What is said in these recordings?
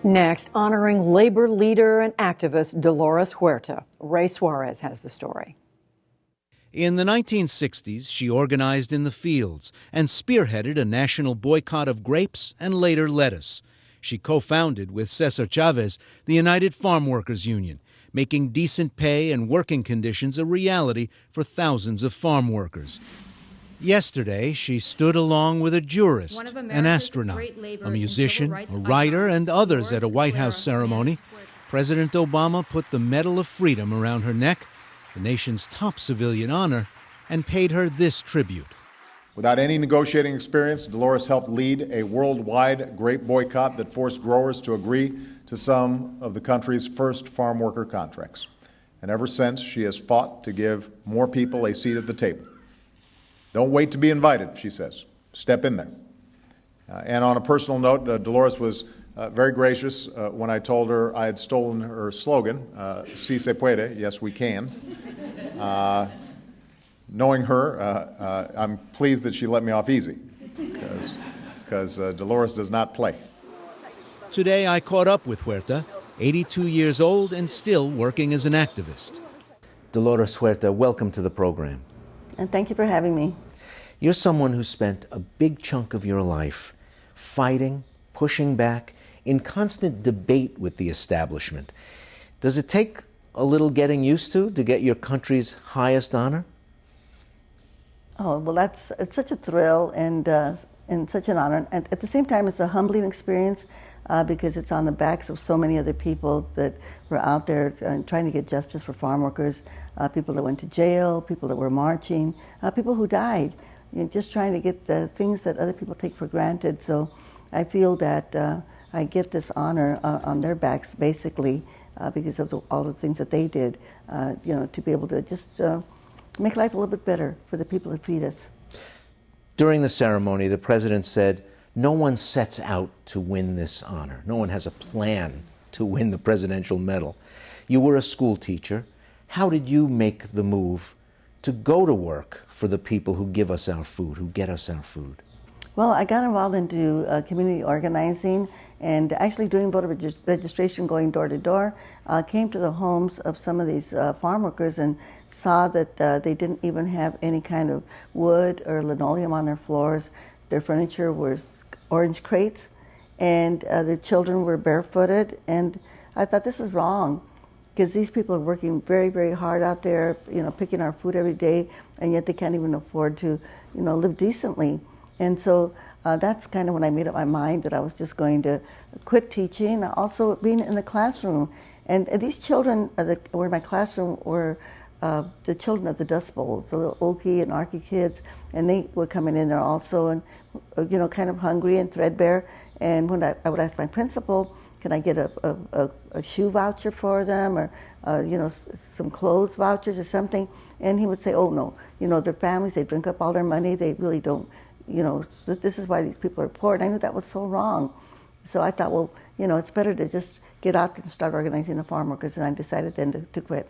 Next, honoring labor leader and activist Dolores Huerta. Ray Suarez has the story. In the 1960s, she organized in the fields and spearheaded a national boycott of grapes and later lettuce. She co-founded with Cesar Chavez the United Farm Workers Union, making decent pay and working conditions a reality for thousands of farm workers. Yesterday, she stood along with a jurist, an astronaut, a musician, a writer, and others at a White House ceremony. President Obama put the Medal of Freedom around her neck, the nation's top civilian honor, and paid her this tribute. Without any negotiating experience, Dolores helped lead a worldwide grape boycott that forced growers to agree to some of the country's first farm worker contracts. And ever since, she has fought to give more people a seat at the table. Don't wait to be invited, she says. Step in there. And on a personal note, Dolores was very gracious when I told her I had stolen her slogan, Si se puede, yes we can. Knowing her, I'm pleased that she let me off easy, because Dolores does not play. Today I caught up with Huerta, 82 years old and still working as an activist. Dolores Huerta, welcome to the program. And thank you for having me. You're someone who spent a big chunk of your life fighting, pushing back, in constant debate with the establishment. Does it take a little getting used to get your country's highest honor? Oh, well, it's such a thrill and such an honor. And at the same time, it's a humbling experience because it's on the backs of so many other people that were out there trying to get justice for farm workers, people that went to jail, people that were marching, people who died, just trying to get the things that other people take for granted. So I feel that I get this honor on their backs, basically, because of all the things that they did, to be able to just make life a little bit better for the people that feed us. During the ceremony, the president said, no one sets out to win this honor. No one has a plan to win the presidential medal. You were a school teacher. How did you make the move to go to work for the people who give us our food, who get us our food? Well, I got involved into community organizing and actually doing voter registration, going door to door. Came to the homes of some of these farm workers and saw that they didn't even have any kind of wood or linoleum on their floors. Their furniture was orange crates, and their children were barefooted. And I thought, this is wrong, because these people are working very, very hard out there, picking our food every day, and yet they can't even afford to, live decently. And so that's kind of when I made up my mind that I was just going to quit teaching, also being in the classroom. And these children that were in my classroom were the children of the Dust Bowls, the little Okie and Arkie kids, and they were coming in there also, and kind of hungry and threadbare. And when I would ask my principal, can I get a shoe voucher for them, or some clothes vouchers or something? And he would say, oh no, their families, they drink up all their money, they really don't, this is why these people are poor. And I knew that was so wrong. So I thought, well, it's better to just get out and start organizing the farm workers, and I decided then to quit.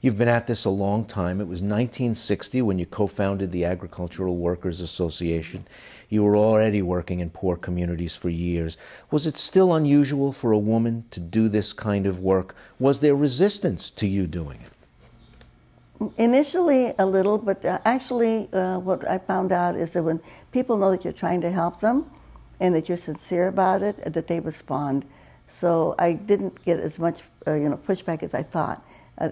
You've been at this a long time. It was 1960 when you co-founded the Agricultural Workers Association. You were already working in poor communities for years. Was it still unusual for a woman to do this kind of work? Was there resistance to you doing it? Initially, a little, but actually what I found out is that when people know that you're trying to help them and that you're sincere about it, that they respond. So I didn't get as much pushback as I thought.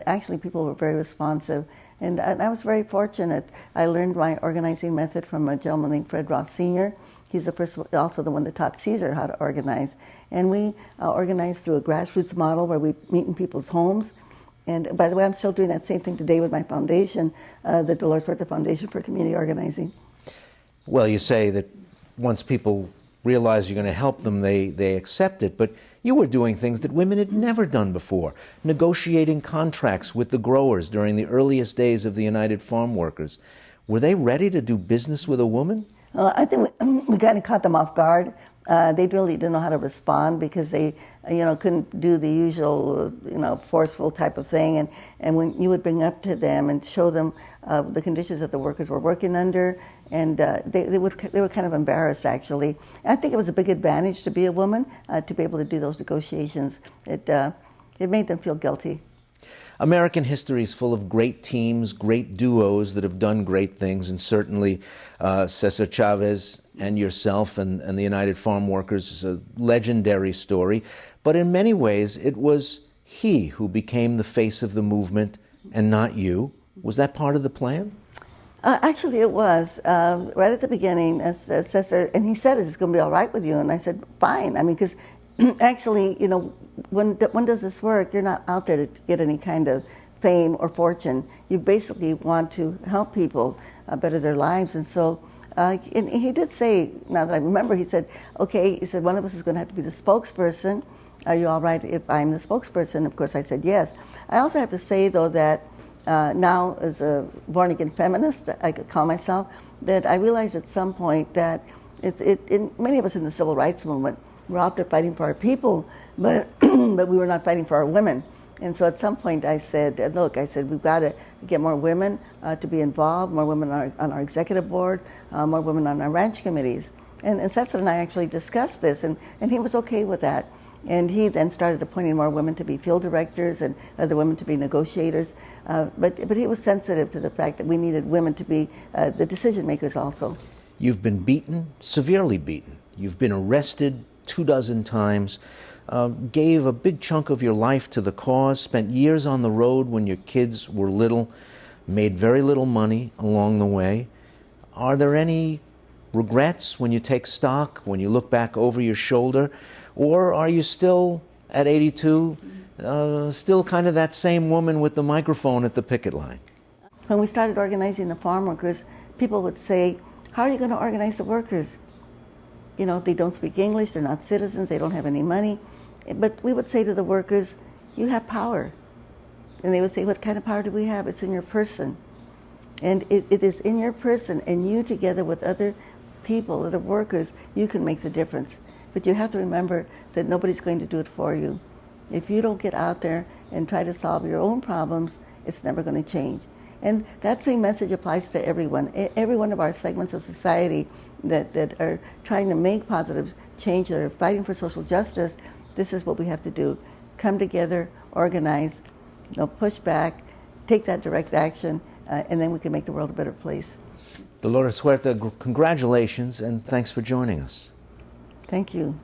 Actually, people were very responsive, and I was very fortunate. I learned my organizing method from a gentleman named Fred Ross Sr. He's the first, also the one that taught Caesar how to organize. And we organized through a grassroots model where we meet in people's homes. And by the way, I'm still doing that same thing today with my foundation, the Dolores Huerta Foundation for Community Organizing. Well, you say that once people realize you're going to help them, they accept it, but you were doing things that women had never done before, negotiating contracts with the growers during the earliest days of the United Farm Workers. Were they ready to do business with a woman? I think we kind of caught them off guard. They really didn't know how to respond because they, couldn't do the usual, forceful type of thing. And when you would bring up to them and show them the conditions that the workers were working under and they were kind of embarrassed, actually. And I think it was a big advantage to be a woman, to be able to do those negotiations. It made them feel guilty. American history is full of great teams, great duos that have done great things, and certainly Cesar Chavez and yourself and the United Farm Workers is a legendary story. But in many ways, it was he who became the face of the movement and not you. Was that part of the plan? Actually, it was. Right at the beginning, Cesar, and he said, "Is it going to be all right with you?" And I said, "Fine." I mean, because actually, you know, when does this work? You're not out there to get any kind of fame or fortune. You basically want to help people better their lives. And so, and he did say, now that I remember, he said, "Okay," he said, "one of us is going to have to be the spokesperson. Are you all right if I'm the spokesperson?" Of course, I said yes. I also have to say, though, that now as a born-again feminist, I could call myself, that I realized at some point that many of us in the civil rights movement were out there fighting for our people, but but we were not fighting for our women. And so at some point I said, look, I said, we've got to get more women to be involved, more women on our executive board, more women on our ranch committees. And Cesar and I actually discussed this, and he was okay with that. And he then started appointing more women to be field directors and other women to be negotiators. But he was sensitive to the fact that we needed women to be the decision makers also. You've been beaten, severely beaten. You've been arrested 24 times, gave a big chunk of your life to the cause, spent years on the road when your kids were little, made very little money along the way. Are there any regrets when you take stock, when you look back over your shoulder? Or are you still, at 82, still kind of that same woman with the microphone at the picket line? When we started organizing the farm workers, people would say, "How are you going to organize the workers? You know, they don't speak English, they're not citizens, they don't have any money." But we would say to the workers, "You have power." And they would say, "What kind of power do we have?" "It's in your person." And it is in your person, and you together with other people, other workers, you can make the difference. But you have to remember that nobody's going to do it for you. If you don't get out there and try to solve your own problems, it's never going to change. And that same message applies to everyone. Every one of our segments of society that are trying to make positive change, that are fighting for social justice, this is what we have to do. Come together, organize, push back, take that direct action, and then we can make the world a better place. Dolores Huerta, congratulations and thanks for joining us. Thank you.